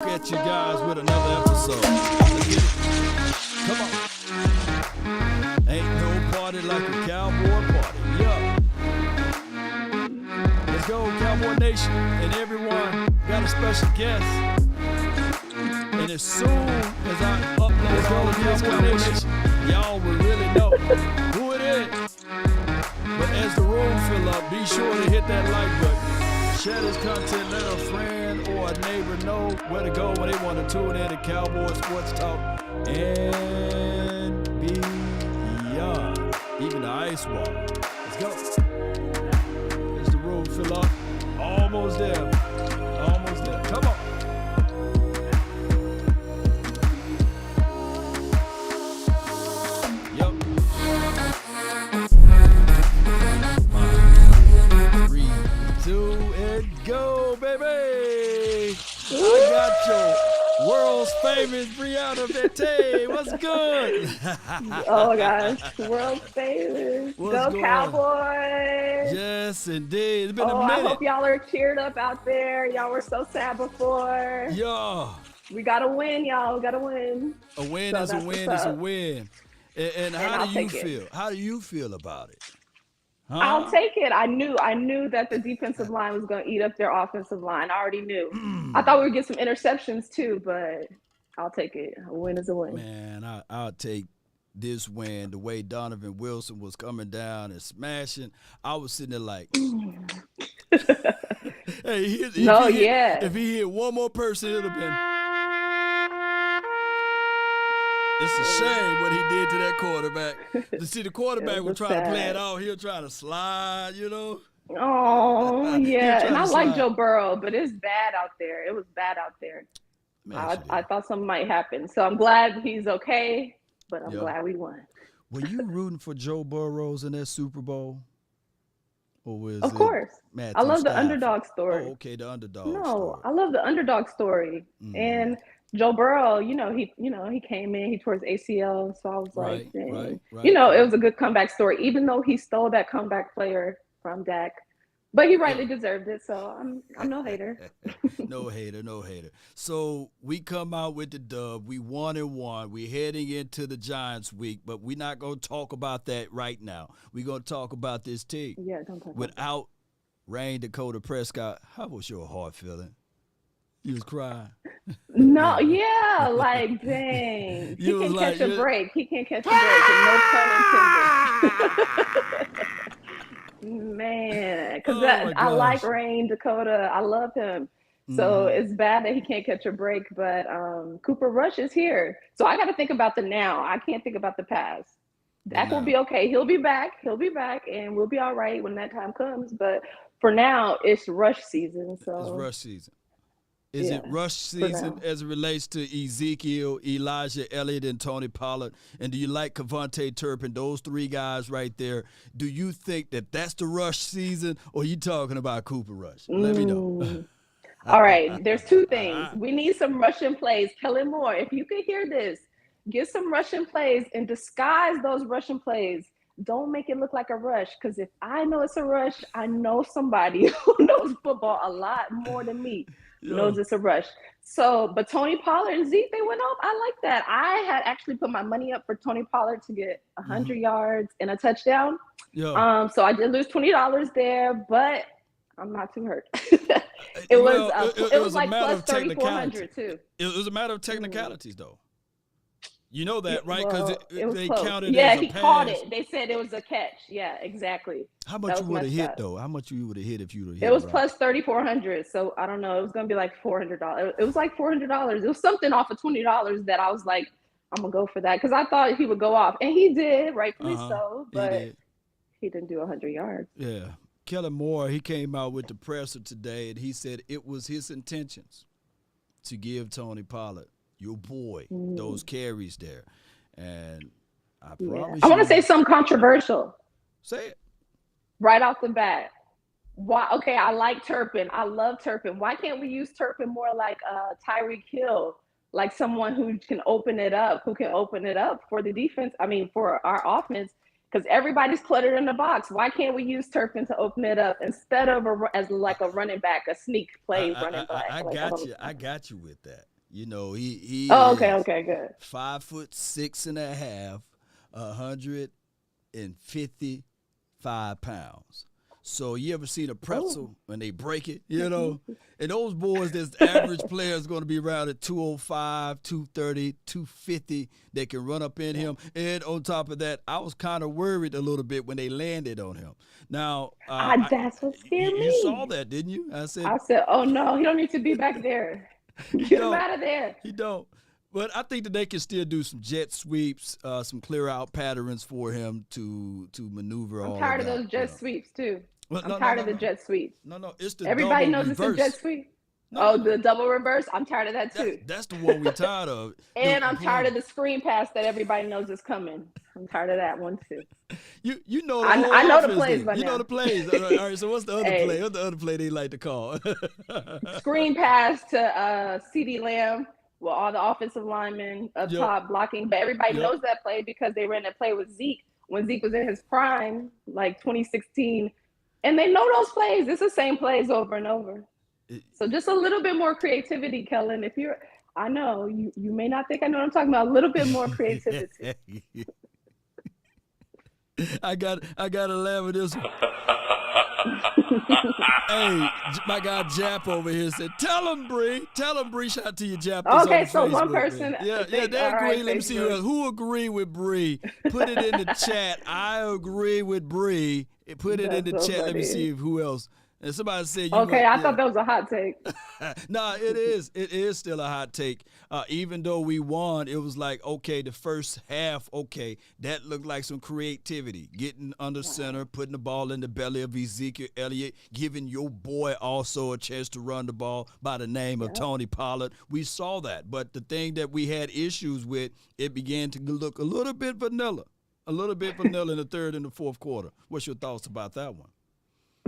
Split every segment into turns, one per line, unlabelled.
at you guys with another episode. Let's get it. Come on. Ain't no party like a cowboy party. Yeah. Let's go, Cowboy Nation. And everyone got a special guest. And as soon as I upload all of Cowboy Nation, y'all will really know who it is. But as the room fill up, be sure to hit that like button. Share this content, let a friend or a neighbor know where to go when they want to tune in to Cowboys Sports Talk and beyond, even the ice wall. Let's go. As the room fill up, almost there. Almost there. Come on. Yep. 3, 2, and go, baby. I got your world's famous Brianna Vete. What's good?
Oh, gosh. World famous. Go Cowboys.
Yes, indeed. It's been a
I
minute.
hope y'all are cheered up out there. Y'all were so sad before.
Yeah.
We got to win, y'all. We got to win.
A win is a win is a win. And how do you feel? How do you feel about it? Huh?
I'll take it. I knew that the defensive line was going to eat up their offensive line. I already knew. I thought we would get some interceptions too, but I'll take it. A win is a win.
Man, I'll take this win. The way Donovan Wilson was coming down and smashing, I was sitting there like, hey, if he hit one more person, it would have been. It's a shame what he did to that quarterback. To see the quarterback was trying to play it off. He was trying to slide, you know.
Oh, yeah. And I like Joe Burrow, but it's bad out there. It was bad out there. Man, I thought something might happen. So I'm glad he's okay, but I'm glad we won.
Were you rooting for Joe Burrows in that Super Bowl? Or was
of course. I love the underdog story.
Oh, okay, the underdog
story. I love the underdog story. And Joe Burrow, he came in, he tore his ACL, so I was like, it was a good comeback story, even though he stole that comeback player from Dak. But he rightly deserved it, so I'm no hater.
No hater. So we come out with the dub. We 1-1. We're heading into the Giants week, but we're not going to talk about that right now. We're going to talk about this team.
Yeah, don't talk
Without Rain Dakota Prescott, how was your heart feeling? You was crying.
No, yeah, like, dang. He can catch a break. He can catch a break, and no pun intended. Man, because I like Rain Dakota. I love him. So it's bad that he can't catch a break, but Cooper Rush is here. So I got to think about the now. I can't think about the past. Dak will be okay. He'll be back, and we'll be all right when that time comes. But for now, it's Rush season. So
it's Rush season. Is it rush season as it relates to Ezekiel, Elijah Elliott, and Tony Pollard? And do you like Cavante Turpin, those three guys right there? Do you think that that's the rush season, or are you talking about Cooper Rush? Let me know.
All right, there's two things. We need some Russian plays. Kellen Moore, if you can hear this, get some Russian plays and disguise those Russian plays. Don't make it look like a rush, because if I know it's a rush, I know somebody who knows football a lot more than me. Knows it's a rush. So, but Tony Pollard and Zeke, they went off. I like that. I had actually put my money up for Tony Pollard to get 100 yards and a touchdown. Yeah. So I did lose $20 there, but I'm not too hurt. It was like plus 3,400 too.
It was a matter of technicalities, though. You know that, right? Because they counted
as a pass. Yeah,
he
caught it. They said it was a catch. Yeah, exactly.
How much you would have hit, though? How much you would have hit if you would have hit?
It was plus 3,400. So I don't know. It was going to be like $400. It was like $400. It was something off of $20 that I was like, I'm going to go for that. Because I thought he would go off. And he did, rightfully so. But he didn't do 100 yards.
Yeah. Kellen Moore, he came out with the presser today, and he said it was his intentions to give Tony Pollard, your boy, those carries there. And I promise
I want to say something controversial.
Say it.
Right off the bat. Why? Okay, I like Turpin. I love Turpin. Why can't we use Turpin more like Tyreek Hill? Like someone who can open it up, for the defense. I mean, for our offense, because everybody's cluttered in the box. Why can't we use Turpin to open it up instead of as like a running back, a sneak play running back?
I got you with that. You know, he
Oh, okay,
is
okay, good.
5'6.5", 155 pounds. So you ever seen a
Oh,
pretzel when they break it, you know? And those boys, this average player is going to be around at 205, 230, 250. They can run up in him. And on top of that, I was kind of worried a little bit when they landed on him. Now,
that's what scared
you saw
me.
that, didn't you? I said,
I said, "Oh no, he don't need to be back there.
he
Get him
don't.
out of there."
He don't. But I think that they can still do some jet sweeps, some clear out patterns for him to maneuver
I'm
all of
tired of
that.
those jet sweeps too.
Well,
I'm
no, no,
tired
no,
of the
no,
jet sweeps.
no. It's the
Everybody
double
knows it's a jet
reverse.
sweep.
No,
Oh,
no, no.
the double reverse. I'm tired of that too.
That's the one we tired of.
And I'm tired
Playing.
of the screen pass that everybody knows is coming. I'm tired of that one too.
You know the
I
whole
know the
offense.
plays
Then
by
you know
now.
the plays. All right. So what's the other play?
Hey,
What's the other play they like to call?
screen pass to CD Lamb with all the offensive linemen up
Yep.
top blocking. But everybody
Yep.
knows that play because they ran that play with Zeke when Zeke was in his prime, like 2016. And they know those plays. It's the same plays over and over. So just a little bit more creativity, Kellen. If you're, I know you may not think I know what I'm talking about. A little bit more creativity.
I gotta laugh at this one. Hey, my guy Jap over here said, "Tell him, Bree. Tell him, Bree. Shout out to you, Jap. That's on
Okay,
the
so
Facebook,
one person,
man. Yeah, they
all
agree.
right,
Let me see who
Facebook.
else. Who agree with Bree? Put it in the chat. I agree with Bree. Put it in
That's
the
so
chat. Let me
funny.
see who else. And somebody said you
Okay,
want,
I
yeah.
thought that was a hot take.
No, it is. It is still a hot take. Even though we won, it was like, okay, the first half, okay, that looked like some creativity. Getting under center, putting the ball in the belly of Ezekiel Elliott, giving your boy also a chance to run the ball by the name of
Yep.
Tony Pollard. We saw that. But the thing that we had issues with, it began to look a little bit vanilla. A little bit vanilla in the third and the fourth quarter. What's your thoughts about that one?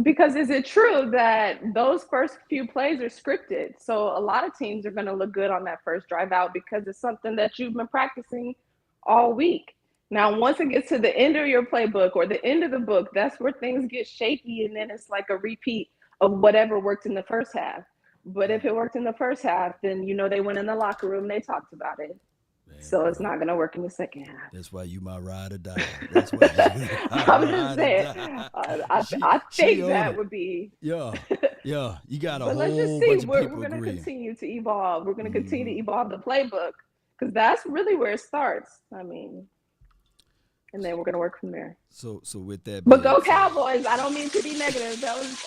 Because is it true that those first few plays are scripted? So a lot of teams are going to look good on that first drive out because it's something that you've been practicing all week. Now, once it gets to the end of your playbook or the end of the book, that's where things get shaky, and then it's like a repeat of whatever worked in the first half. But if it worked in the first half, then they went in the locker room, they talked about it.
Man,
So it's
bro.
not going to work in the second half.
That's why you my ride or die. That's why you my
I'm just
ride or
saying.
die.
I
She
think
on
that
it.
would be.
Yeah, yeah. You got a
But let's just
whole
see.
bunch of
We're
people
going to
agreeing.
continue to evolve. We're going to continue to
Mhm.
evolve the playbook because that's really where it starts. I mean, and then we're going to work from there.
So with that
But
being
go
said,
Cowboys! I don't mean to be negative. That was.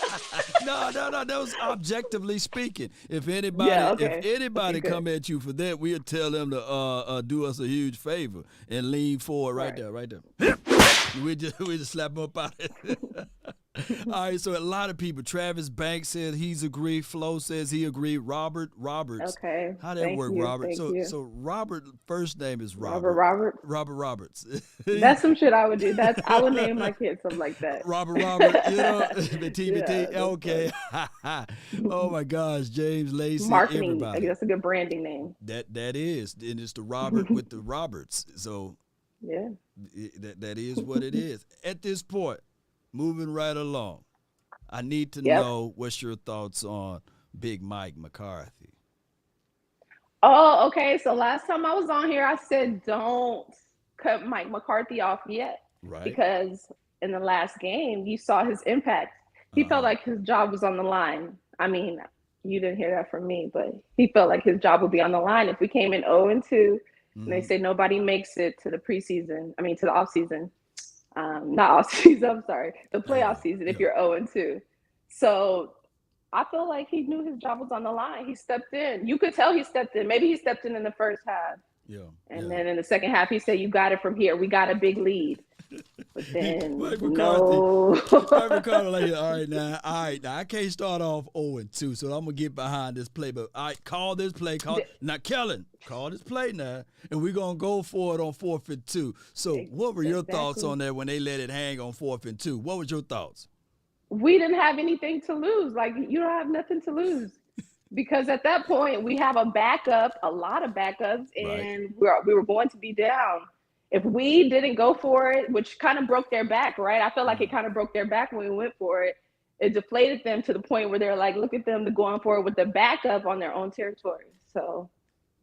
no. That was objectively speaking. If
Yeah.
anybody,
Okay. Okay.
come
Good.
at you for that, we'll tell them to do us a huge favor and lean forward right
Right.
there. we just slap them up out it. All right, so a lot of people. Travis Banks says he's agreed. Flo says he agreed. Robert Roberts.
Okay.
How that
Thank
work,
you.
Robert?
Thank
So
you.
so Robert first name is
Robert.
Robert.
Robert.
Robert Roberts.
That's some shit I would do. I would name my kid something like that.
Robert, you know, the
Yeah.
TBT.
That's
Okay. Oh my gosh, James Lacey,
marketing. I
everybody.
guess that's a good branding name.
That is, and it's the Robert with the Roberts. So
Yeah.
that is what it is. At this point, moving right along, I need to
Yep.
know what's your thoughts on Big Mike McCarthy.
Oh, okay. So last time I was on here, I said don't cut Mike McCarthy off yet
Right?
because in the last game, you saw his impact. He felt
Uh-huh.
like his job was on the line. I mean, you didn't hear that from me, but he felt like his job would be on the line if we came in 0-2 and they
Mm-hmm.
say nobody makes it to the preseason. I mean, to the off season. Not off season. I'm sorry, the playoff season. If
Yeah.
you're 0-2, so I feel like he knew his job was on the line. He stepped in. You could tell he stepped in. Maybe he stepped in the first half,
Yeah.
and
Yeah.
then in the second half, he said, "You got it from here. We got a big lead." But then
Mike McCarthy.
no.
Mike McCarthy, like, all right, now, I can't start off 0-2, so I'm gonna get behind this play. But all right, call this play. Now, Kellen, call this play now, and we're gonna go for it on 4th and 2. So, what were your thoughts
Exactly.
on that when they let it hang on 4th and 2? What was your thoughts?
We didn't have anything to lose. Like, you don't have nothing to lose. Because at that point, we have a backup, a lot of backups,
Right.
and we were going to be down. If we didn't go for it, which kind of broke their back, right? I feel like it kind of broke their back when we went for it. It deflated them to the point where they're like, look at them going for it with the backup on their own territory. So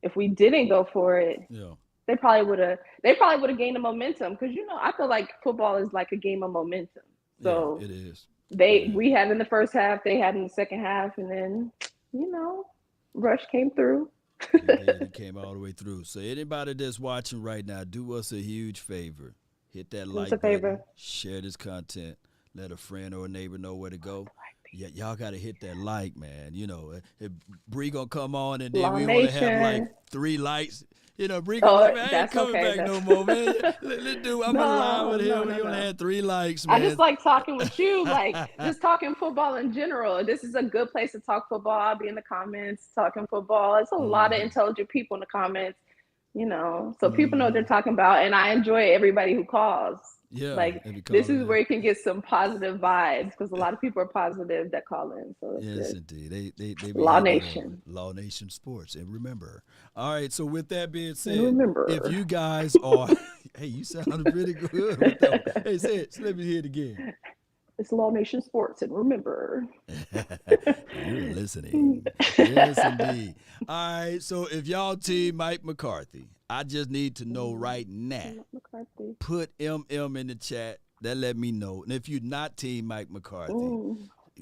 if we didn't go for it,
Yeah.
they probably would have gained the momentum, because I feel like football is like a game of momentum.
Yeah,
So
it is. It
they
is.
we had in the first half, they had in the second half, and then Rush came through.
He did. He came all the way through. So anybody that's watching right now, do us a huge favor. Hit that
It's a
like button.
favor.
Share this content. Let a friend or a neighbor know where to go. Yeah, y'all gotta hit that like, man. If Bree gonna come on and then
Law
we only have like
Nation.
3 likes. Bree gonna be
Oh,
like, man, I ain't
that's
coming
okay.
back no more, man. Let do. I'm gonna lie
No,
with
no,
him.
no,
He only
no.
had 3 likes,
I just
man.
like talking with you, like just talking football in general. This is a good place to talk football. I'll be in the comments talking football. It's a lot of
Mm-hmm.
intelligent people in the comments, so people know what they're
Mm-hmm.
talking about. And I enjoy everybody who calls.
Yeah,
Like,
and be
this
calling
is
in.
where you can get some positive vibes, because a lot of people are positive that call in. So it's
Yes,
good.
indeed. They be
Law
hitting it on
Nation.
Law Nation Sports. And remember, all right. So with that being
And
said, if
remember,
you guys are, hey, you sounded pretty good with that one. Hey, say it. So let me hear it again.
it's Law Nation Sports. And remember,
You're listening. Yes, indeed. All right. So if y'all team Mike McCarthy, I just need to know right now.
McCarthy.
Put MM in the chat. That let me know. And if you're not team Mike McCarthy,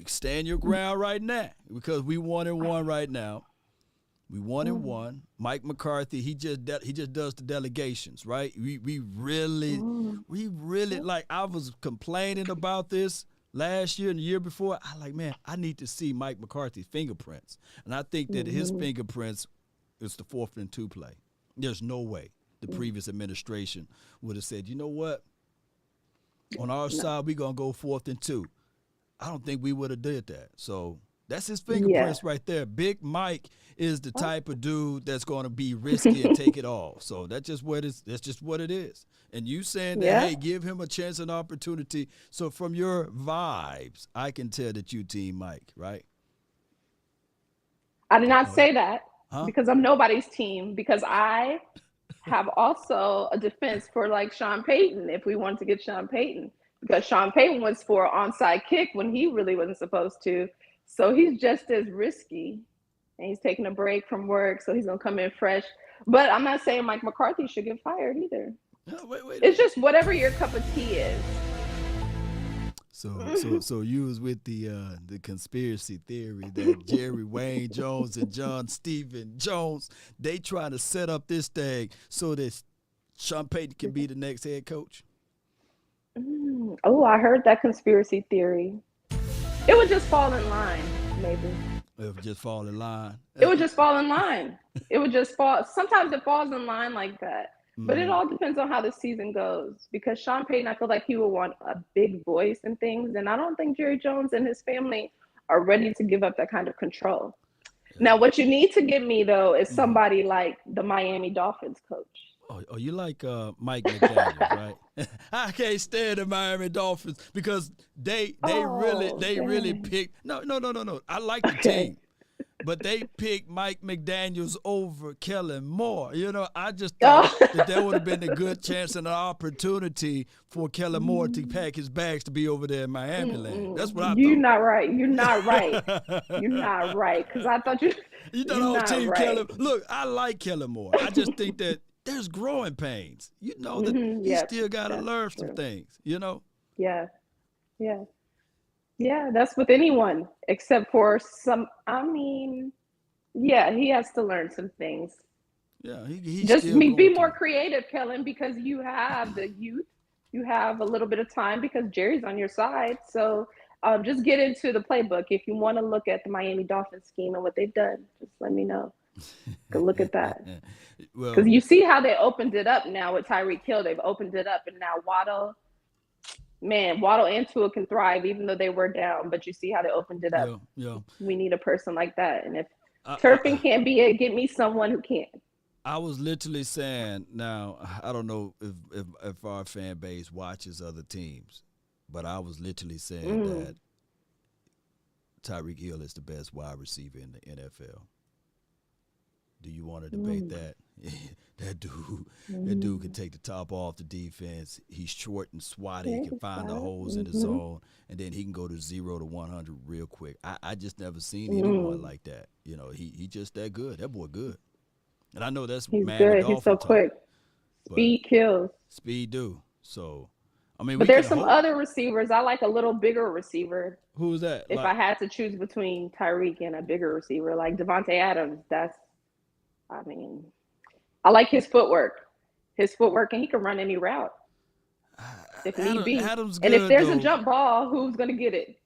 stand your ground right now, because we 1-1 right now. We 1-1. Mike McCarthy, he just does the delegations, right? We really like. I was complaining about this last year and the year before. Man, I need to see Mike McCarthy's fingerprints, and I think that his fingerprints is the 4th-and-2 play. There's no way the previous administration would have said, you know what, on our side we're gonna go 4th-and-2. I don't think we would have did that. So that's his
Yeah.
fingerprints right there. Big Mike is the type of dude that's going to be risky and take it all. So that's just what it is. And you saying that,
Yeah.
hey, give him a chance and opportunity. So from your vibes, I can tell that you team Mike, right?
I did not say that,
Huh?
because I'm nobody's team, because I have also a defense for like Sean Payton, if we wanted to get Sean Payton, because Sean Payton was for an onside kick when he really wasn't supposed to. So he's just as risky, and he's taking a break from work, so he's going to come in fresh. But I'm not saying Mike McCarthy should get fired either.
No, wait.
It's just whatever your cup of tea is.
So you was with the conspiracy theory that Jerry Wayne Jones and John Stephen Jones, they trying to set up this thing so that Sean Payton can be the next head coach?
Oh, I heard that conspiracy theory. It would just fall in line, maybe.
It would just fall in line.
It would just fall in line. It would just fall. Sometimes it falls in line like that. But it all depends on how the season goes, because Sean Payton, I feel like he will want a big voice and things. And I don't think Jerry Jones and his family are ready to give up that kind of control. Now, what you need to give me, though, is somebody like the Miami Dolphins coach.
Oh, you like Mike McDaniels, right? I can't stand the Miami Dolphins because they really picked. No. I like the team, but they picked Mike McDaniels over Kellen Moore. I just thought that there would have been a good chance and an opportunity for Kellen Moore to pack his bags to be over there in Miami land. That's what I thought.
You're not right. You're not right. You're not right. Because I thought you.
You thought I was team Kellen. Look, I like Kellen Moore. I just think that there's growing pains. That he still got to learn some things.
Yeah. That's with anyone except for some. I mean, yeah, he has to learn some things.
Yeah, he's
just
still
be more creative, Kellen, because you have the youth. You have a little bit of time because Jerry's on your side. So just get into the playbook. If you want to look at the Miami Dolphins scheme and what they've done, just let me know. Go look at that. Because you see how they opened it up now with Tyreek Hill. They've opened it up, and now Waddle and Tua can thrive even though they were down. But you see how they opened it up.
Yeah.
We need a person like that. And if Turpin can't be it, get me someone who can.
I was literally saying, now, I don't know if our fan base watches other teams, but I was literally saying that Tyreek Hill is the best wide receiver in the NFL. Do you want to debate that? That dude can take the top off the defense. He's short and swatty. He can find the holes in the zone, and then he can go to 0 to 100 real quick. I just never seen anyone like that. He just that good. That boy good. And I know that's
He's
Miami
good. He's so
Dolphin talk,
quick.
but
Speed kills.
speed do. So, I mean,
But
we can
there's some
hope.
other receivers. I like a little bigger receiver.
Who's that?
If
Like,
I had to choose between Tyreek and a bigger receiver, like Devontae Adams, I mean, I like his footwork. And he can run any route if need be.
Adam's
And if
good
there's a
though.
jump ball, who's going to get it?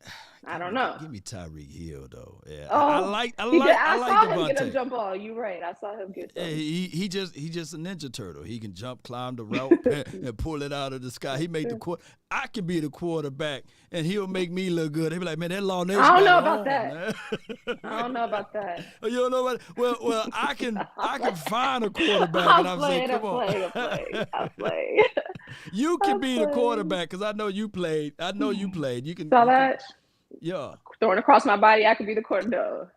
I don't know.
Give me Tyreek Hill though. Yeah,
Oh,
I
he did.
like I
I
like
saw him get a
Devontae.
jump ball. You're right. I saw him get
Yeah,
some.
he just a Ninja Turtle. He can jump, climb the route, and pull it out of the sky. He make the quarter. I can be the quarterback, and he'll make me look good. He be like, man, that Law Nation
I don't
got
know
it
about
on,
that.
man.
I don't know about that.
You don't know what? Well, I can find a quarterback, and I'm saying, come on.
I play.
You can be the quarterback because I know you played. You can.
Saw
You can,
that?
yeah.
Throwing across my body, I could be the quarterback.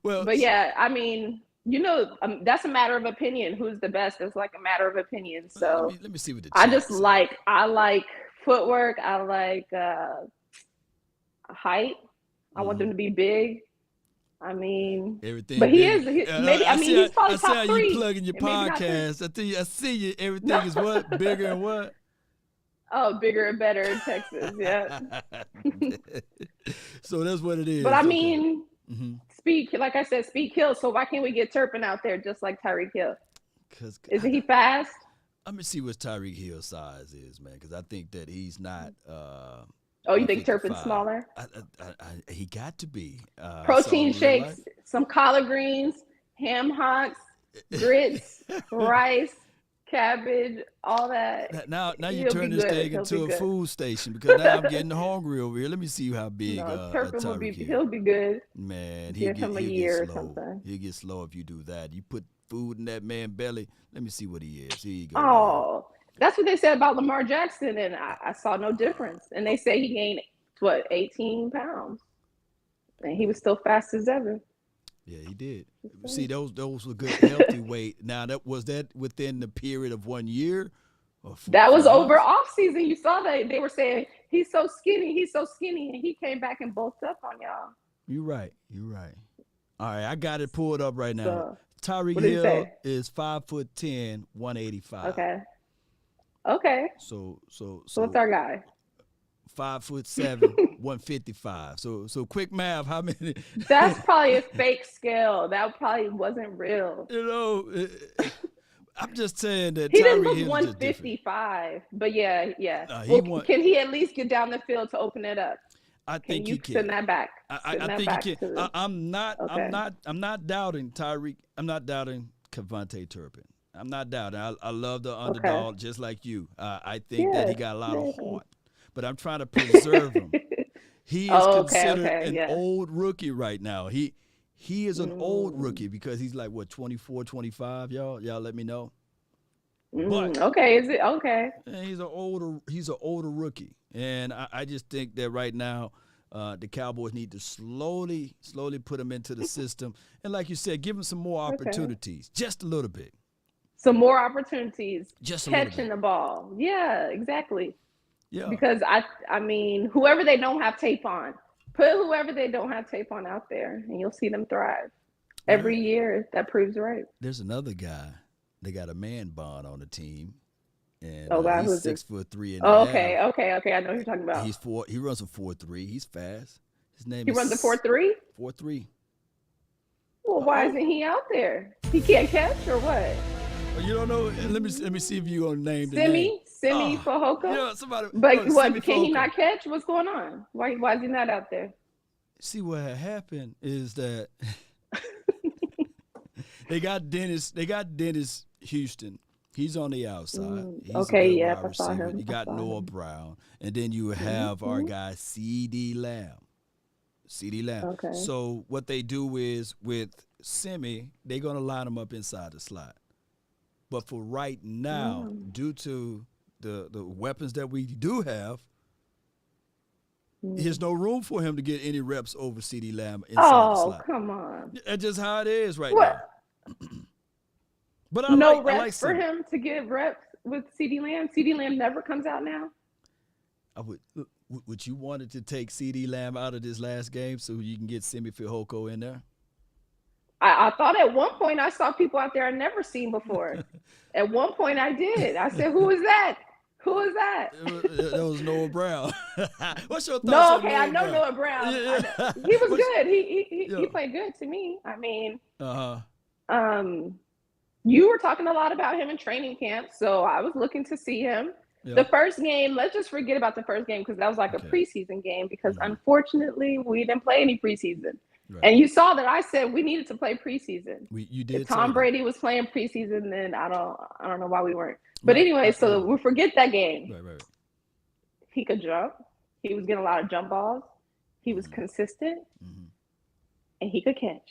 Well,
But yeah, I mean, that's a matter of opinion. Who's the best? It's like a matter of opinion. So
let me see what the
I
chat
just
says.
I like footwork. I like height. I want them to be big. I mean,
Everything,
but
big.
he's probably
I see
top
how
three.
you plug in your podcast. I see you. Everything is what bigger and what.
Oh, bigger and better in Texas. Yeah.
So that's what it is.
But I mean, speed. Like I said, speed kills. So why can't we get Turpin out there just like Tyreek Hill? Isn't he fast?
Let me see what Tyreek Hill's size is, man, because I think that he's not.
Oh, you think Turpin's smaller?
He got to be.
Protein shakes, some collard greens, ham hocks, grits, rice, cabbage, all that.
Now you turn this thing into a food station because now I'm getting hungry over here. Let me see how big
Turpin will be.
Hill.
He'll be good.
Man,
give him a year or
slow.
something.
He'll get slow if you do that. You put food in that man's belly. Let me see what he is. Here you go.
Oh, that's what they said about Lamar Jackson, and I saw no difference. And they say he gained 18 pounds, and he was still fast as ever.
Yeah, he did. See, those were good healthy weight. Now that within the period of 1 year?
That was over off season. You saw that they were saying he's so skinny, and he came back and bulked up on y'all.
You're right. All right, I got it pulled up right now.
So,
Tyreek Hill is 5'10", 185.
Okay.
So
what's our guy?
5'7", 155. So quick math. How many?
That's probably a fake scale. That probably wasn't real.
I'm just saying that
he didn't
Tyreek
look 155, but yeah. Can he at least get down the field to open it up?
I think
he
can.
Send that back.
I think he can. I'm not doubting Tyreek. I'm not doubting Cavante Turpin. I'm not doubting. I love the underdog just like you. I think that he got a lot of heart, but I'm trying to preserve him. He is considered an old rookie right now. He is an old rookie because he's like, what, 24, 25, y'all? Y'all let me know. But,
is it? Okay.
He's an older rookie. And I just think that right now the Cowboys need to slowly put him into the system. And like you said, give him some more opportunities, just a little bit.
Some more opportunities.
Just
catching the ball. Yeah, exactly.
Yeah.
Because, I mean, whoever they don't have tape on, put whoever they don't have tape on out there, and you'll see them thrive. Every year, that proves right.
There's another guy. They got a man bond on the team. And
he's
6'3"
okay. I know who you're talking about.
He runs a 4.3. He's fast. His name
he runs a 4.3?
4.3.
Well, why isn't he out there? He can't catch or what?
You don't know. Let me see if you gonna name the name.
Simi Fehoko?
Yeah, somebody.
But what? Can he not catch? What's going on? Why is he not out there?
See, what had happened is that they got Dennis Houston. He's on the outside. He's
I saw him.
You got Noah Brown, and then you have our guy C.D. Lamb.
Okay.
So what they do is with Simi, they're gonna line him up inside the slot. But for right now, due to the weapons that we do have, there's no room for him to get any reps over C.D. Lamb inside the slot.
Oh, come on.
That's just how it is right now. But I like
for him to get reps with C.D. Lamb. C.D. Lamb never comes out now.
Would you want to take C.D. Lamb out of this last game so you can get Simi Fehoko in there?
I thought at one point I saw people out there I'd never seen before. At one point I did. I said, "Who is that? Who is that?"
That was Noah Brown. What's your thoughts
No,
on
okay,
Noah
I know
Brown?
Noah Brown.
Yeah.
He was good. He
Yeah.
he played good to me. I mean,
Uh-huh.
you were talking a lot about him in training camp, so I was looking to see him.
Yeah.
The first game, let's just forget about the first game because that was like a preseason game because unfortunately we didn't play any preseason.
Right.
And you saw that I said we needed to play preseason.
You did.
If Tom Brady was playing preseason, then I don't know why we weren't. But anyway, so we forget that game.
Right.
He could jump. He was getting a lot of jump balls. He was consistent, and he could catch.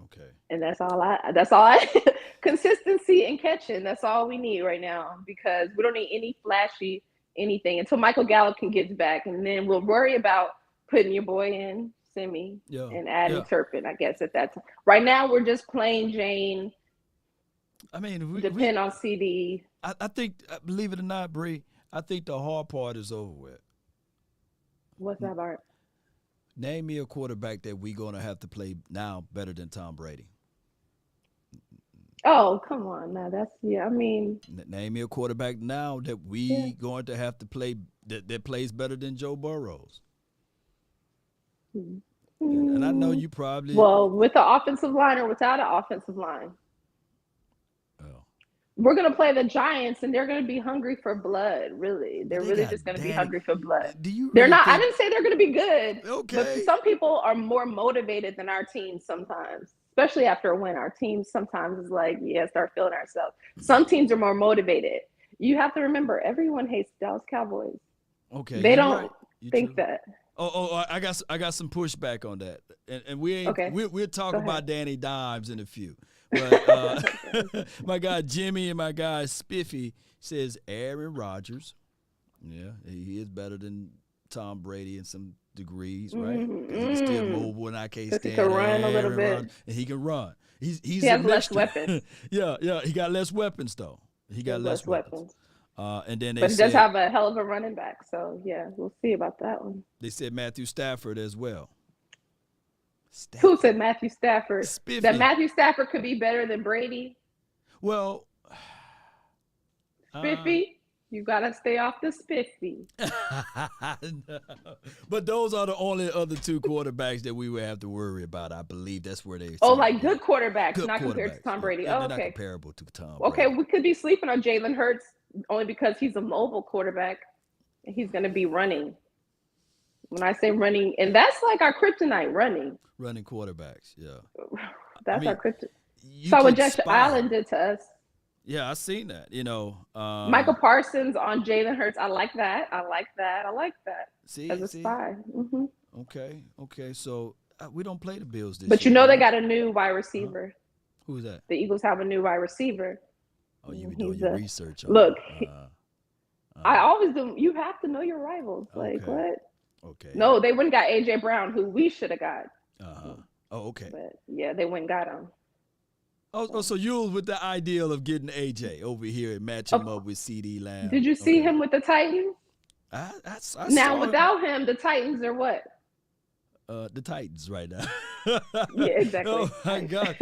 Okay.
And that's all I consistency and catching. That's all we need right now because we don't need any flashy anything until Michael Gallup can get back, and then we'll worry about putting your boy in Simi and adding Turpin, I guess, at that time. Right now, we're just plain Jane.
I mean,
depend on CD.
I think, believe it or not, Bree, I think the hard part is over with.
What's that, Bart?
Name me a quarterback that we're going to have to play now better than Tom Brady.
Oh, come on. Now I mean.
Name me a quarterback now that we going to have to play that plays better than Joe Burrows. And I know you probably.
Well, with the offensive line or without an offensive line.
Oh.
We're going to play the Giants, and they're going to be hungry for blood, really. They're really just going to be hungry for blood. They're not. I didn't say they're going to be good.
Okay.
But some people are more motivated than our team sometimes, especially after a win. Our team sometimes is like, start feeling ourselves. Some teams are more motivated. You have to remember, everyone hates Dallas Cowboys.
Okay.
They don't think that.
Oh, I got some pushback on that, and we ain't. Okay. We'll talk about Danny Dimes in a few. But my guy Jimmy and my guy Spiffy says Aaron Rodgers. Yeah, he is better than Tom Brady in some degrees, right? He's still mobile, and I can't stand
he can run a little bit.
And he can run. He
has less weapons.
Yeah, he got less weapons though. He got less weapons. And then
but he does have a hell of a running back, so we'll see about that one.
They said Matthew Stafford as well.
Who said Matthew Stafford?
Spiffy.
That Matthew Stafford could be better than Brady?
Well,
Spiffy, you gotta stay off the Spiffy.
No. But those are the only other two quarterbacks that we would have to worry about. I believe that's where they.
Oh, like good quarterbacks, not compared to Tom Brady.
They're
okay.
Not comparable to Tom.
Okay,
Brady.
we could be sleeping on Jalen Hurts only because he's a mobile quarterback and he's going to be running. When I say running, and that's like our kryptonite, running.
Running quarterbacks, yeah.
That's our kryptonite. Saw what Josh Allen did to us.
Yeah, I seen that.
Michael Parsons on Jalen Hurts. I like that.
See,
as a spy. Mm-hmm.
Okay. So we don't play the Bills this year.
But they got a new wide receiver.
Who's that?
The Eagles have a new wide receiver.
Oh, you doing your research on
look. I always do. You have to know your rivals. Like what?
Okay.
No, they went and got AJ Brown, who we should have got.
Oh, okay.
But they went and got him.
Oh, so you was with the ideal of getting AJ over here and match him up with CD Lamb.
Did you see him with the Titans?
I
now,
saw
without him, the Titans are what?
The Titans right now.
Yeah, exactly.
Oh my God.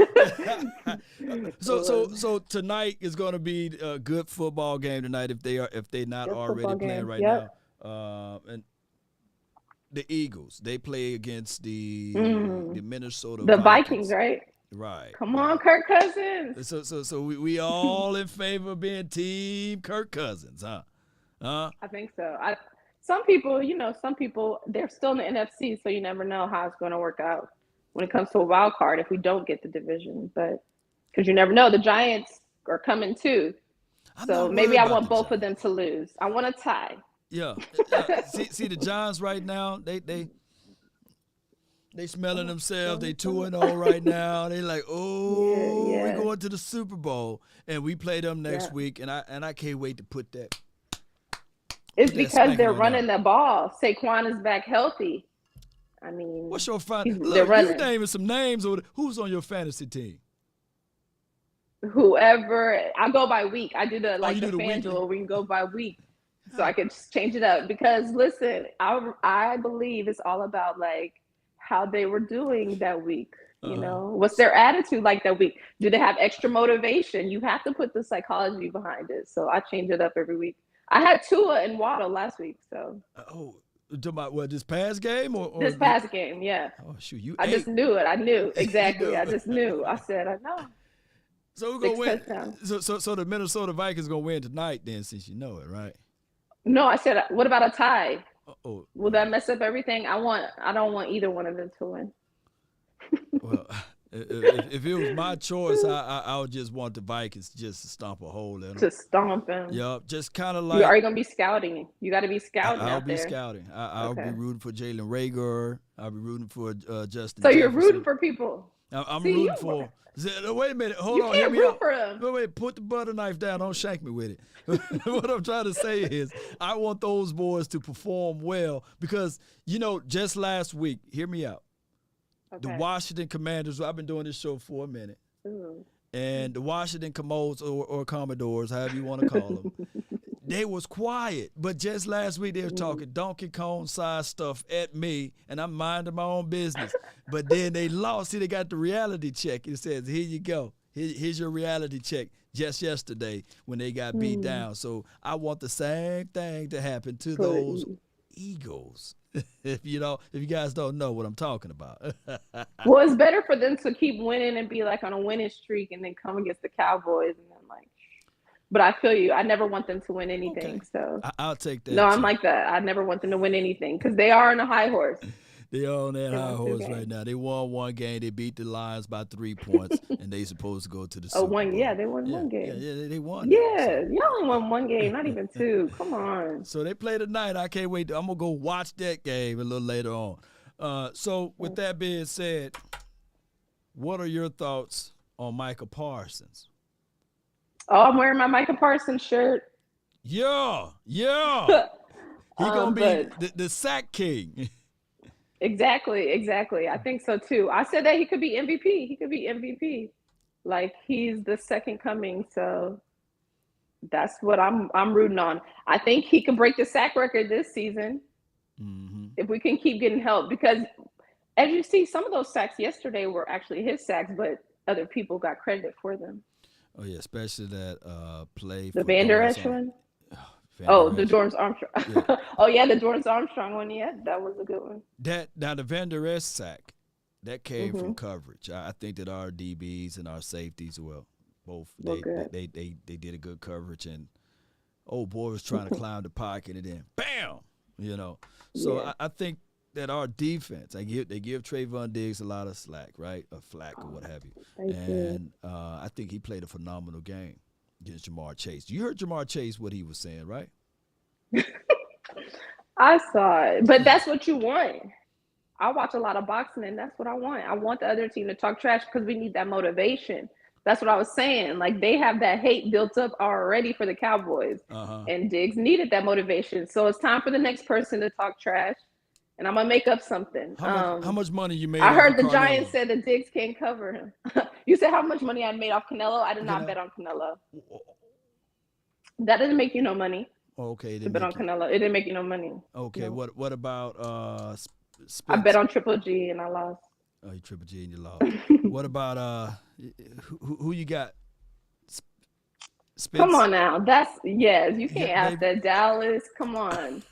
So tonight is going to be a good football game tonight if they're not already playing right now. And the Eagles, they play against the Minnesota
Vikings, right?
Right.
Come on, Kirk Cousins.
So we all in favor of being team Kirk Cousins, huh?
I think so. Some people, they're still in the NFC, so you never know how it's going to work out when it comes to a wild card if we don't get the division. But because you never know, the Giants are coming too. So maybe I want both of them to lose. I want a tie.
Yeah. See the Giants right now, they smelling themselves. They 2-0 right now. They like, we're going to the Super Bowl, and we play them next week, and I can't wait to put that.
It's because they're running the ball. Saquon is back healthy. I mean,
what's your you naming some names, or who's on your fantasy team?
Whoever. I go by week. I do the FanDuel where you go by week. So I can just change it up because listen, I believe it's all about like how they were doing that week. What's their attitude like that week? Do they have extra motivation? You have to put the psychology behind it. So I change it up every week. I had Tua and Waddle last week, so.
To my what? This past game or
this past game? Yeah.
Oh shoot, you.
I just knew it. I knew exactly.
knew.
I just knew. I said, I know.
So we're gonna win. So the Minnesota Vikings gonna win tonight, then, since you know it, right?
No, I said, what about a tie?
Oh,
will that mess up everything? I don't want either one of them to win.
Well, if it was my choice, I would just want the Vikings just to stomp a hole in them.
To stomp them.
Yep, just kind of like.
Are you gonna be scouting? You got to be scouting.
I'll
out
be
there.
scouting. I'll be rooting for Jalen Rager. I'll be rooting for Justin.
So
Jefferson.
you're rooting for people.
I'm rooting for. Wait a minute. Hold on.
Hear me out. For them.
Wait. Put the butter knife down. Don't shank me with it. What I'm trying to say is, I want those boys to perform well because just last week. Hear me out. Okay. The Washington Commanders. I've been doing this show for a minute. Ooh. And the Washington Commodes or Commodores, however you want to call them, they was quiet. But just last week they were talking Donkey Kong size stuff at me, and I'm minding my own business. But then they lost. See, they got the reality check. It says, here you go. Here's your reality check just yesterday when they got beat down. So I want the same thing to happen to those Eagles. If you guys don't know what I'm talking about.
Well, it's better for them to keep winning and be like on a winning streak and then come against the Cowboys and then but I feel you. I never want them to win anything. Okay. So
I'll take that.
No, I'm like that. I never want them to win anything because they are on a high horse.
They are on that high horse right now. They won one game. They beat the Lions by 3 points, and they supposed to go to the Super Bowl.
Yeah, they won one game.
Yeah, they won.
Yeah, you only won one game, not even two. Come on.
So they play tonight. I can't wait. I'm going to go watch that game a little later on. So with that being said, what are your thoughts on Micah Parsons?
Oh, I'm wearing my Micah Parsons shirt.
Yeah. He going to be the sack king.
Exactly. I think so too. I said that he could be MVP. Like he's the second coming. So that's what I'm rooting on. I think he can break the sack record this season if we can keep getting help. Because as you see, some of those sacks yesterday were actually his sacks, but other people got credit for them.
Oh yeah, especially that play.
The Van Der Esch one. The Dorrance Armstrong. Yeah. The Dorrance Armstrong one. Yeah, that was a good one.
The Van Der Esch sack, that came from coverage. I think that our DBs and our safeties, both they did a good coverage, and boy was trying to climb the pocket, and then bam, So I think that our defense, they give Trayvon Diggs a lot of slack, right, or flack or what have you, I think he played a phenomenal game against Jamar Chase. You heard Jamar Chase, what he was saying, right?
I saw it, but that's what you want. I watch a lot of boxing, and that's what I want. I want the other team to talk trash because we need that motivation. That's what I was saying. Like, they have that hate built up already for the Cowboys, and Diggs needed that motivation. So it's time for the next person to talk trash, and I'm going to make up something.
How much money you made?
I heard the Giants said that Diggs can't cover him. You said how much money I made off Canelo? I did not bet on Canelo. That didn't make you no money.
Okay.
To bet on Canelo. It didn't make you no money.
Okay. No. What about Spence?
I bet on Triple G and I lost.
Oh, you Triple G and you lost. What about who you got? Spence?
Come on now. You can't ask that. Dallas. Come on.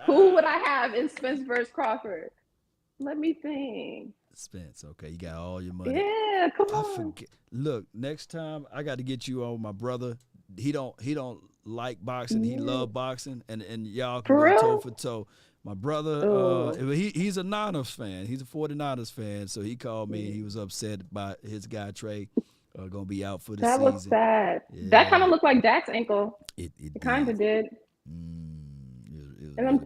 Who would I have in Spence versus Crawford? Let me think.
Spence. Okay, you got all your money.
Yeah, come on.
Look, next time I got to get you on my brother. He don't like boxing. He love boxing, and y'all can go toe for toe. My brother, he's a Niners fan. He's a 49ers fan, so he called me. He was upset by his guy Trey going to be out for the season.
That was sad. Yeah. That kind of looked like Dak's ankle. It kind of did.
It was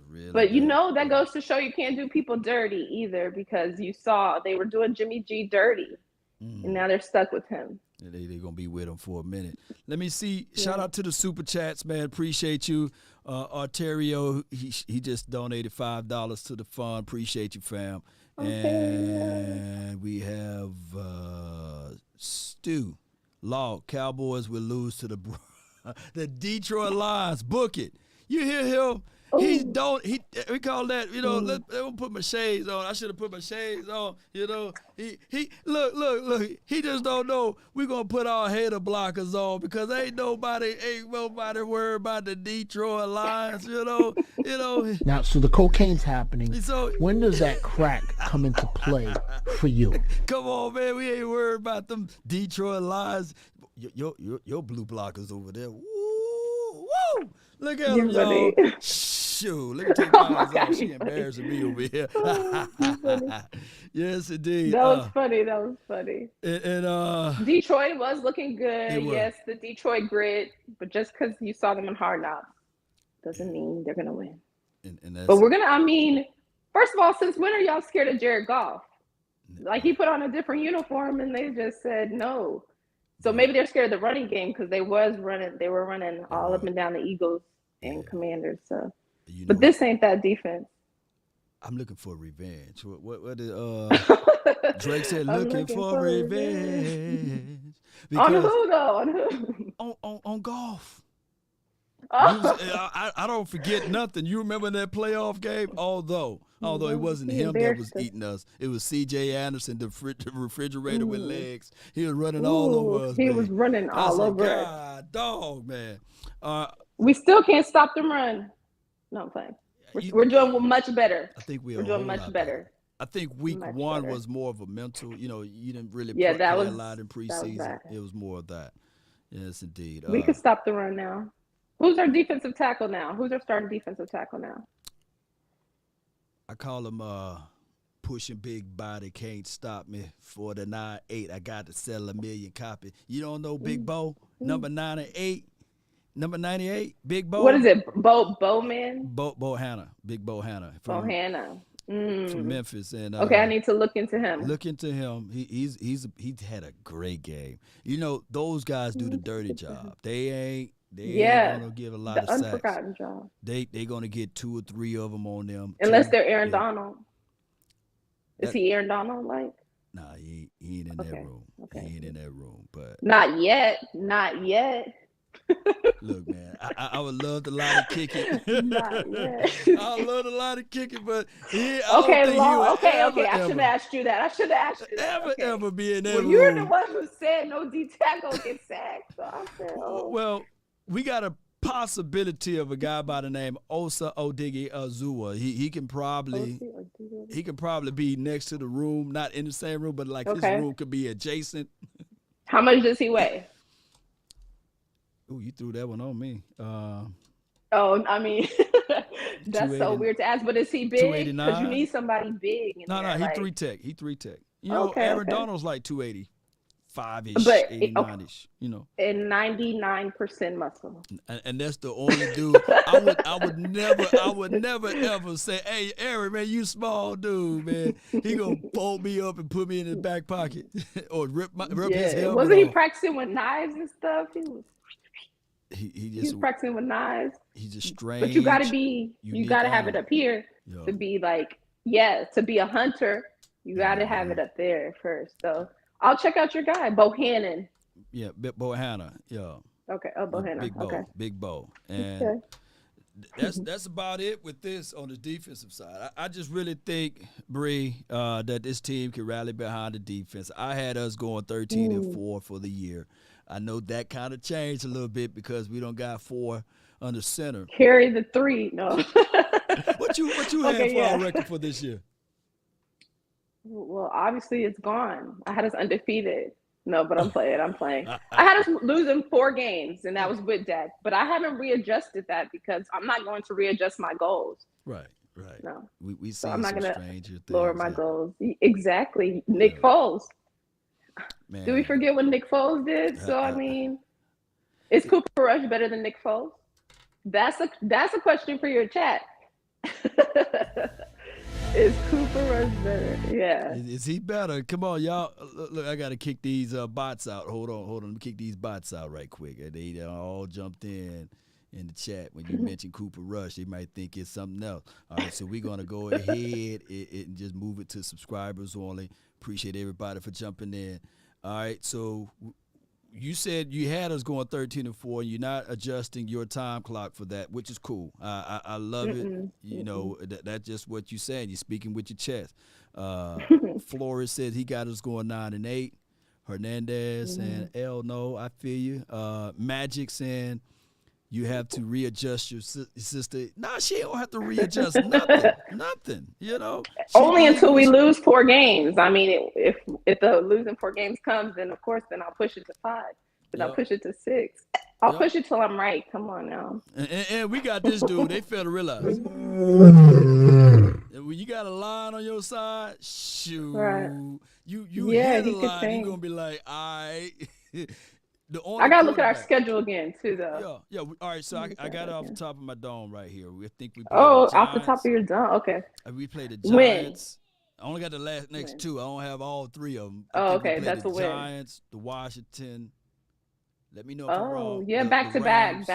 really bad.
But that goes to show you can't do people dirty either, because you saw they were doing Jimmy G dirty, and now they're stuck with him.
Yeah, they're going to be with him for a minute. Let me see. Yeah. Shout out to the Super Chats, man. Appreciate you. Arterio, he just donated $5 to the fund. Appreciate you, fam. Okay. And we have Stu Law. Cowboys will lose to the Detroit Lions. Book it. You hear him? He
Ooh.
don't. We call that.
Mm.
Let me put my shades on. I should have put my shades on. He look. He just don't know. We gonna put our hater blockers on because ain't nobody worried about the Detroit Lions.
Now, so the cocaine's happening.
So
When does that crack come into play for you?
come on, man. We ain't worried about them Detroit Lions. Your blue blockers over there. Woo, woo. Look at them,
You're
y'all.
funny.
Shoot, let me take
Oh
my
my
eyes
God,
off. She
you're funny.
embarrassing me over here.
You're funny.
Yes, indeed.
That was funny. That was funny.
And
Detroit was looking
it
good.
was.
Yes, the Detroit grit. But just because you saw them in Hard Knocks doesn't mean they're gonna win.
And
But
that's
we're gonna. I mean, first of all, since when are y'all scared of Jared Goff? Like he put on a different uniform and they just said no. So maybe they're scared of the running game because they were running all up and down the Eagles and Commanders. So, but this ain't that defense.
I'm looking for revenge. What did Drake said?
I'm
looking for revenge.
On
Because
who though? On who?
on golf.
Oh.
I don't forget nothing. You remember that playoff game? Although it wasn't him that was eating us. It was C.J. Anderson, the refrigerator with legs. He was running all over us.
He
man.
was running all over us.
God, dog, man.
We still can't stop the run. No, I'm playing. We're doing much better.
I think we're
doing much better.
I think week
Much
one
better.
was more of a mental. You didn't really
Yeah,
play
that
a
was-
lot in
that was
preseason.
bad.
It was more of that. Yes, indeed.
We can stop the run now. Who's our defensive tackle now? Who's our starting defensive tackle now?
I call him pushing big body, can't stop me for the 9-8. I got to sell 1 million copies. You don't know Big Bo? Number 98? Number 98? Big Bo?
What is it? Bowman?
Bo Hanna. Big Bo Hanna.
Bohanna.
From Memphis. And
Okay, I need to look into him.
Look into him. He's had a great game. Those guys do the dirty job. They ain't gonna give a lot
the
of sacks.
unforgotten job.
They gonna get 2 or 3 of them on them.
Unless
Two.
they're Aaron Donald. Is he Aaron Donald like?
Nah, he ain't in that room.
Okay.
He ain't in that room. But
Not yet. Not yet.
look, man, I would love to line of kick it.
Not yet.
I would love to line of kick it, but
Okay,
I
I should have asked you that.
ever be in that
Well,
room.
you're the one who said no D tackle get sacked. So I said,
Well, we got a possibility of a guy by the name Osa Odighi Azua. He can probably be next to the room, not in the same room, but like his room could be adjacent.
How much does he weigh?
Ooh, you threw that one on me.
I mean, that's so weird to ask. But is he big?
289.
Because you need somebody big.
No, he
like,
3-tech. He 3-tech. Aaron Donald's like 285-ish,
But
89-ish.
And 99% muscle.
And that's the only dude. I would never ever say, "Hey, Aaron, man, you small dude, man. He gonna fold me up and put me in his back pocket or rip his helmet
Wasn't he
off."
practicing with knives and stuff?
He
was practicing with knives.
He's just strange.
But you gotta have it up here to be like, to be a hunter. You gotta have it up there first. So I'll check out your guy, Bohannon.
Yeah, Bohanna. Yeah.
Okay. Oh, Bohanna.
Big Bo. And that's about it with this on the defensive side. I just really think, Bree, that this team can rally behind the defense. I had us going 13-4 for the year. I know that kind of changed a little bit because we don't got 4 under center.
Carry the 3. No.
What you had for our record for this year?
Well, obviously it's gone. I had us undefeated. No, but I'm playing. I had us losing 4 games, and that was with Dak. But I haven't readjusted that because I'm not going to readjust my goals.
Right.
No.
We see
so I'm not
some
gonna
stranger things.
Lower my goals. Exactly. Nick Foles.
Man.
Do we forget what Nick Foles did? So I mean, is Cooper Rush better than Nick Foles? That's a question for your chat. Is Cooper Rush better? Yeah.
Is he better? Come on, y'all. Look, I got to kick these bots out. Hold on. Let me kick these bots out right quick. They all jumped in the chat. When you mention Cooper Rush, they might think it's something else. All right, so we're going to go ahead and just move it to subscribers only. Appreciate everybody for jumping in. All right, so you said you had us going 13-4, and you're not adjusting your time clock for that, which is cool. I love it. You know, that's just what you're saying. You're speaking with your chest. Flores said he got us going 9-8. Hernandez and El, no, I feel you. Magic saying you have to readjust your sister. Nah, she don't have to readjust nothing. You know,
only until we lose 4 games. I mean, if the losing 4 games comes, then of course, then I'll push it to 5. Then I'll push it to 6. I'll push it till I'm right. Come on now.
And we got this dude. They fail to realize. When you got a line on your side, shoot.
Right.
You hear the line, you're going to be like, all right.
I got to look at our schedule again, too, though.
Yeah. All right, so I got it off the top of my dome right here. We think we played
off the top of your dome? Okay.
We played the Giants. I only got the next 2. I don't have all 3 of them.
Okay, that's a win.
The Giants, the Washington. Let me know if I'm wrong.
Oh, yeah, back to back.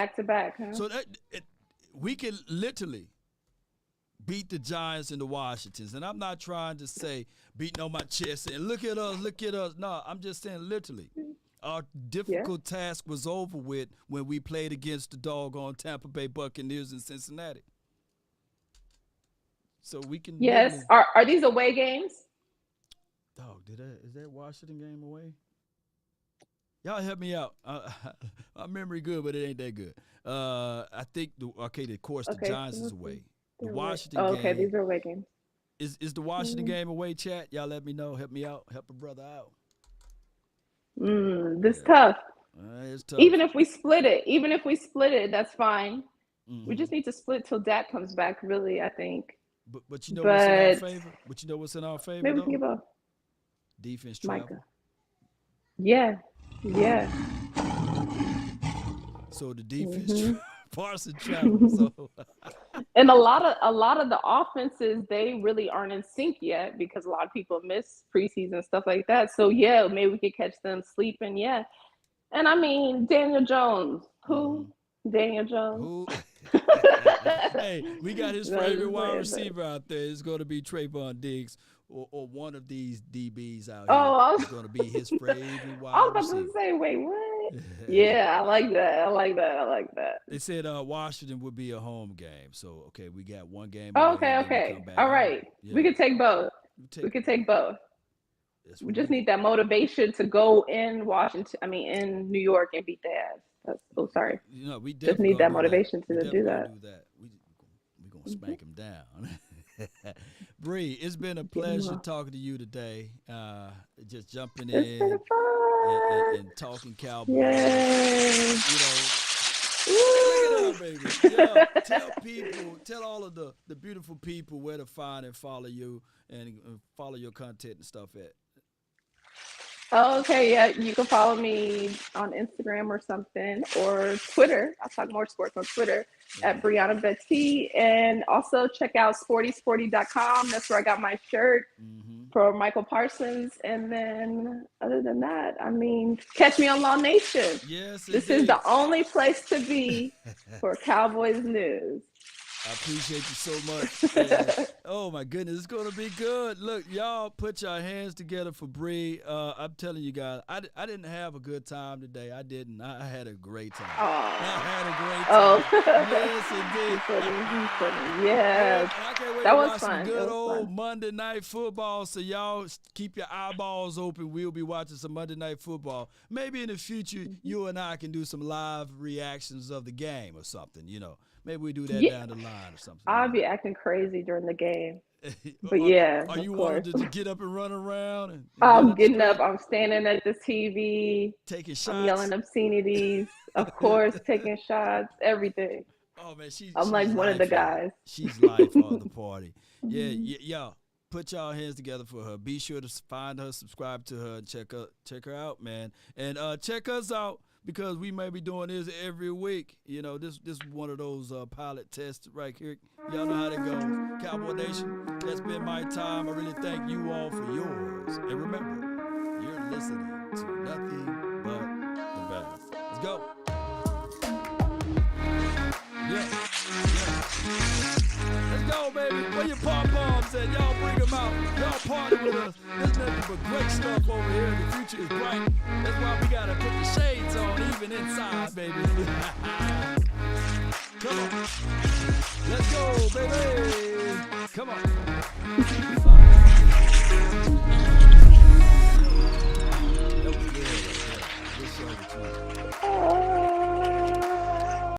Huh?
So we can literally beat the Giants and the Washingtons. And I'm not trying to say beating on my chest and look at us. No, I'm just saying literally. Our difficult task was over with when we played against the doggone Tampa Bay Buccaneers in Cincinnati. So we can.
Yes. Are these away games?
Dog, is that Washington game away? Y'all help me out. My memory good, but it ain't that good. I think of course the Giants is away. The Washington game.
Okay, these are away games.
Is the Washington game away, chat? Y'all let me know. Help me out. Help a brother out.
This is tough.
It's tough.
Even if we split it, that's fine. We just need to split till Dak comes back, really, I think.
But you know what's in our favor? But you know what's in our favor,
maybe we can give up.
Defense travel.
Micah. Yeah.
So the defense Parsons travel. So
and a lot of the offenses, they really aren't in sync yet because a lot of people miss preseason stuff like that. So yeah, maybe we could catch them sleeping. Yeah. And I mean Daniel Jones. Who? Daniel Jones.
Who? Hey, we got his favorite wide receiver out there. It's going to be Trayvon Diggs or one of these DBs out here. It's going to be his favorite wide receiver.
I was about to say, wait, what? Yeah, I like that.
They said Washington would be a home game. So, okay, we got one game.
Okay. All right. Yeah. We could take both. We just need that motivation to go in in New York and beat their ass. Sorry.
You know, we
just need that motivation to do that.
We're going to smack him down. Bree, it's been a pleasure talking to you today. Just jumping in and talking Cowboys.
Yes.
Look at that, baby. Tell all of the beautiful people where to find and follow you and follow your content and stuff at.
Okay, yeah, you can follow me on Instagram or something, or Twitter. I talk more sports on Twitter at Brianna Betty. And also check out sportysporty.com. That's where I got my shirt for Michael Parsons. And then other than that, I mean, catch me on Law Nation.
Yes,
this is the only place to be for Cowboys news.
I appreciate you so much. Oh, my goodness. It's going to be good. Look, y'all put your hands together for Bree. I'm telling you guys, I didn't have a good time today. I didn't. I had a great time. I had a great time. Yes, indeed.
Yes.
I can't wait
that
to
was
watch
fun.
some good old Monday Night Football. So y'all keep your eyeballs open. We'll be watching some Monday Night Football. Maybe in the future, you and I can do some live reactions of the game or something, you know. Maybe we do that down the line or something.
I'll be acting crazy during the game. But
are you wanting to get up and run around? And
I'm getting up. I'm standing at the TV.
Taking shots.
I'm yelling obscenities. Of course, taking shots, everything.
Oh, man.
I'm like one of the guys.
She's life of the party. Yeah. Put y'all hands together for her. Be sure to find her, subscribe to her, and check her out, man. And check us out. Because we may be doing this every week. You know, this is one of those pilot tests right here. Y'all know how that goes. Cowboy Nation, that's been my time. I really thank you all for yours. And remember, you're listening to nothing but the best. Let's go. Yeah. Let's go, baby. Where your pom-poms at? Y'all bring them out. Y'all party with us. There's nothing but great stuff over here. The future is bright. That's why we gotta put the shades on even inside, baby. Come on. Let's go, baby. Come on. That was good. Good show between.